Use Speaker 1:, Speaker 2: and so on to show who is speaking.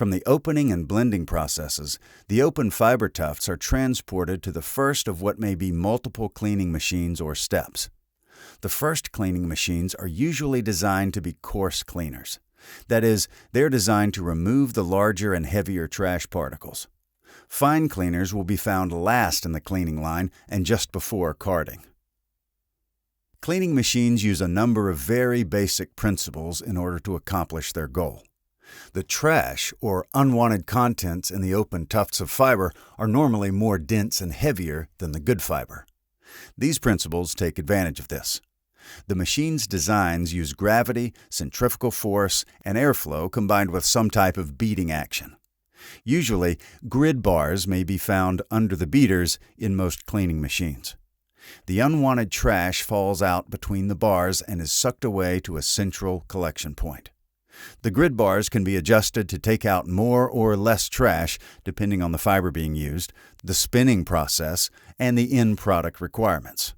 Speaker 1: From the opening and blending processes, the open fiber tufts are transported to the first of what may be multiple cleaning machines or steps. The first cleaning machines are usually designed to be coarse cleaners. That is, they're designed to remove the larger and heavier trash particles. Fine cleaners will be found last in the cleaning line and just before carding. Cleaning machines use a number of very basic principles in order to accomplish their goal. The trash, or unwanted contents in the open tufts of fiber, are normally more dense and heavier than the good fiber. These principles take advantage of this. The machine's designs use gravity, centrifugal force, and airflow combined with some type of beating action. Usually, grid bars may be found under the beaters in most cleaning machines. The unwanted trash falls out between the bars and is sucked away to a central collection point. The grid bars can be adjusted to take out more or less trash depending on the fiber being used, the spinning process, and the end product requirements.